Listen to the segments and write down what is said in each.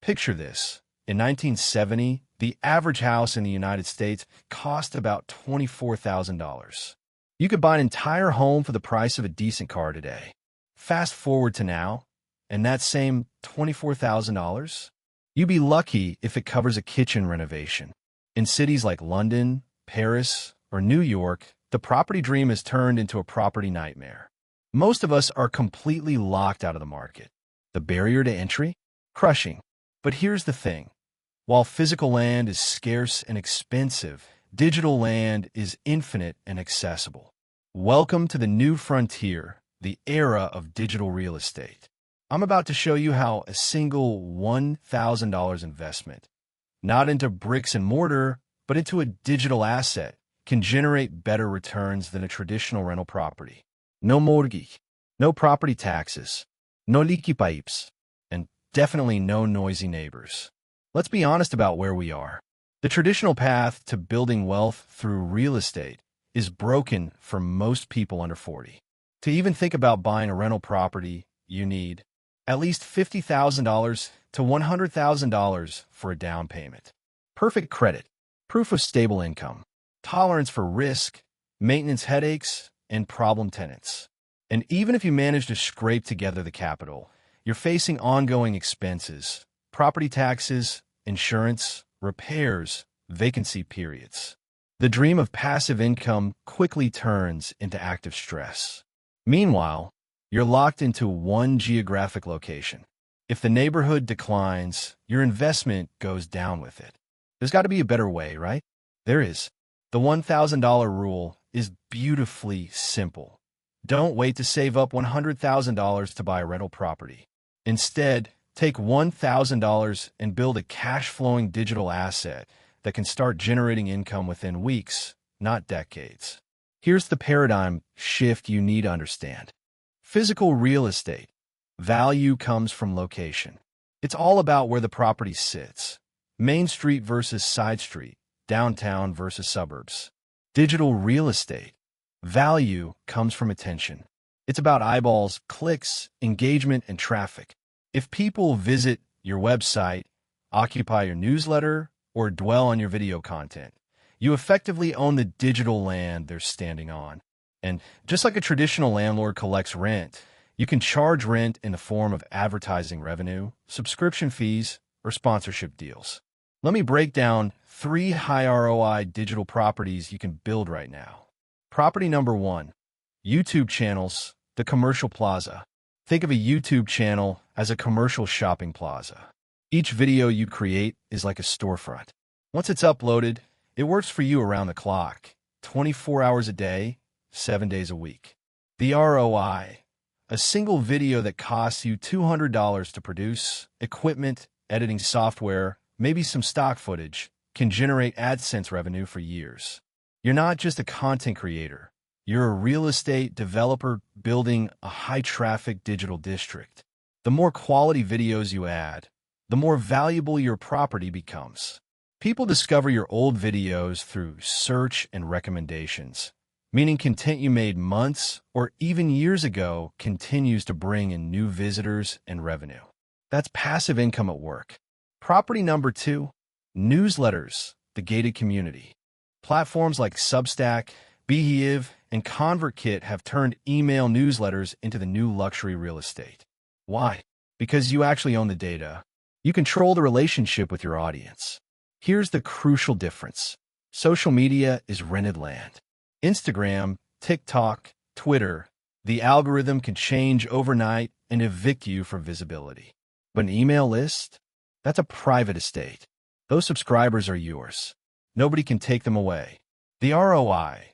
Picture this. In 1970, the average house in the United States cost about $24,000. You could buy an entire home for the price of a decent car today. Fast forward to now, and that same $24,000? You'd be lucky if it covers a kitchen renovation. In cities like London, Paris, or New York, the property dream has turned into a property nightmare. Most of us are completely locked out of the market. The barrier to entry? Crushing. But here's the thing. While physical land is scarce and expensive, digital land is infinite and accessible. Welcome to the new frontier, the era of digital real estate. I'm about to show you how a single $1,000 investment, not into bricks and mortar, but into a digital asset, can generate better returns than a traditional rental property. No mortgage, no property taxes, no leaky pipes, and definitely no noisy neighbors. Let's be honest about where we are. The traditional path to building wealth through real estate is broken for most people under 40. To even think about buying a rental property, you need at least $50,000 to $100,000 for a down payment. Perfect credit, proof of stable income, tolerance for risk, maintenance headaches, and problem tenants. And even if you manage to scrape together the capital, you're facing ongoing expenses, property taxes, insurance, repairs, vacancy periods. The dream of passive income quickly turns into active stress. Meanwhile, you're locked into one geographic location. If the neighborhood declines, your investment goes down with it. There's got to be a better way, right? There is. The $1,000 rule is beautifully simple. Don't wait to save up $100,000 to buy a rental property. Instead, take $1,000 and build a cash-flowing digital asset that can start generating income within weeks, not decades. Here's the paradigm shift you need to understand. Physical real estate. Value comes from location. It's all about where the property sits. Main street versus side street, downtown versus suburbs. Digital real estate. Value comes from attention. It's about eyeballs, clicks, engagement, and traffic. If people visit your website, occupy your newsletter, or dwell on your video content, you effectively own the digital land they're standing on. And just like a traditional landlord collects rent, you can charge rent in the form of advertising revenue, subscription fees, or sponsorship deals. Let me break down 3 high ROI digital properties you can build right now. Property number 1, YouTube channels, the commercial plaza. Think of a YouTube channel as a commercial shopping plaza. Each video you create is like a storefront. Once it's uploaded, it works for you around the clock, 24 hours a day, 7 days a week. The ROI, a single video that costs you $200 to produce, equipment, editing software, maybe some stock footage, can generate AdSense revenue for years. You're not just a content creator. You're a real estate developer building a high-traffic digital district. The more quality videos you add, the more valuable your property becomes. People discover your old videos through search and recommendations, meaning content you made months or even years ago continues to bring in new visitors and revenue. That's passive income at work. Property number 2, newsletters, the gated community. Platforms like Substack, Beehive, and ConvertKit have turned email newsletters into the new luxury real estate. Why? Because you actually own the data. You control the relationship with your audience. Here's the crucial difference. Social media is rented land. Instagram, TikTok, Twitter, the algorithm can change overnight and evict you for visibility. But an email list? That's a private estate. Those subscribers are yours. Nobody can take them away. The ROI.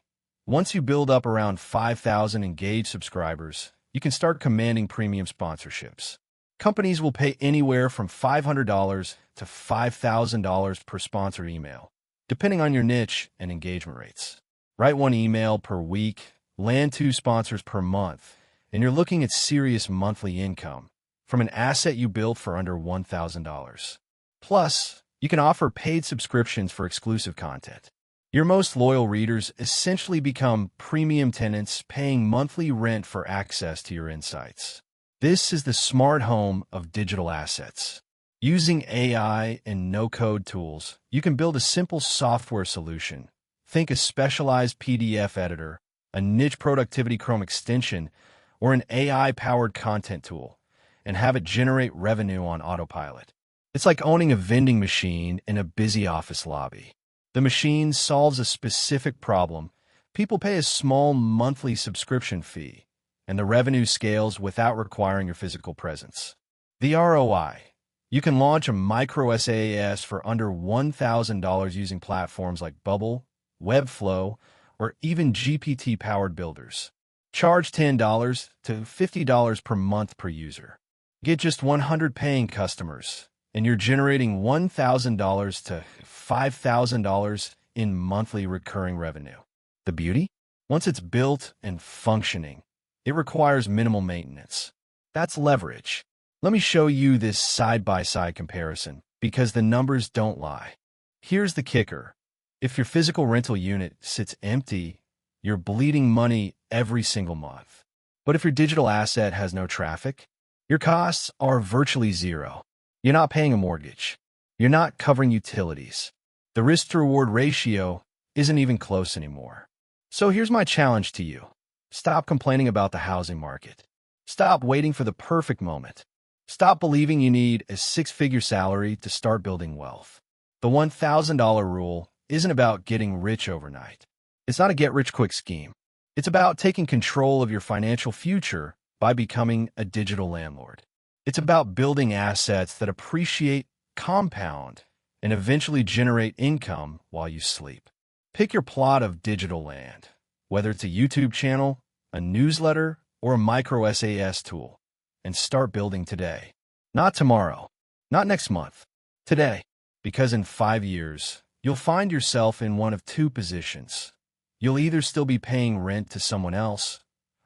Once you build up around 5,000 engaged subscribers, you can start commanding premium sponsorships. Companies will pay anywhere from $500 to $5,000 per sponsored email, depending on your niche and engagement rates. Write 1 email per week, land 2 sponsors per month, and you're looking at serious monthly income from an asset you built for under $1,000. Plus, you can offer paid subscriptions for exclusive content. Your most loyal readers essentially become premium tenants paying monthly rent for access to your insights. This is the smart home of digital assets. Using AI and no-code tools, you can build a simple software solution. Think a specialized PDF editor, a niche productivity Chrome extension, or an AI-powered content tool, and have it generate revenue on autopilot. It's like owning a vending machine in a busy office lobby. The machine solves a specific problem. People pay a small monthly subscription fee, and the revenue scales without requiring your physical presence. The ROI. You can launch a Micro-SaaS for under $1,000 using platforms like Bubble, Webflow, or even GPT-powered builders. Charge $10 to $50 per month per user. Get just 100 paying customers, and you're generating $1,000 to $5,000 in monthly recurring revenue. The beauty? Once it's built and functioning, it requires minimal maintenance. That's leverage. Let me show you this side-by-side comparison, because the numbers don't lie. Here's the kicker. If your physical rental unit sits empty, you're bleeding money every single month. But if your digital asset has no traffic, your costs are virtually zero. You're not paying a mortgage. You're not covering utilities. The risk-to-reward ratio isn't even close anymore. So here's my challenge to you. Stop complaining about the housing market. Stop waiting for the perfect moment. Stop believing you need a six-figure salary to start building wealth. The $1,000 rule isn't about getting rich overnight. It's not a get-rich-quick scheme. It's about taking control of your financial future by becoming a digital landlord. It's about building assets that appreciate, compound, and eventually generate income while you sleep. Pick your plot of digital land, whether it's a YouTube channel, a newsletter, or a Micro-SaaS tool, and start building today. Not tomorrow, not next month, today. Because in 5 years, you'll find yourself in one of two positions. You'll either still be paying rent to someone else,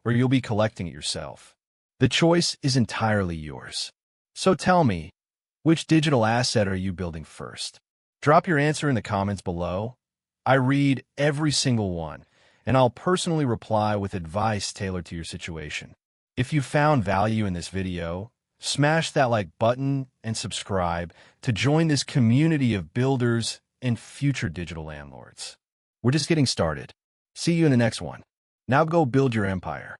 or you'll be collecting it yourself. The choice is entirely yours. So tell me, which digital asset are you building first? Drop your answer in the comments below. I read every single one, and I'll personally reply with advice tailored to your situation. If you found value in this video, smash that like button and subscribe to join this community of builders and future digital landlords. We're just getting started. See you in the next one. Now go build your empire.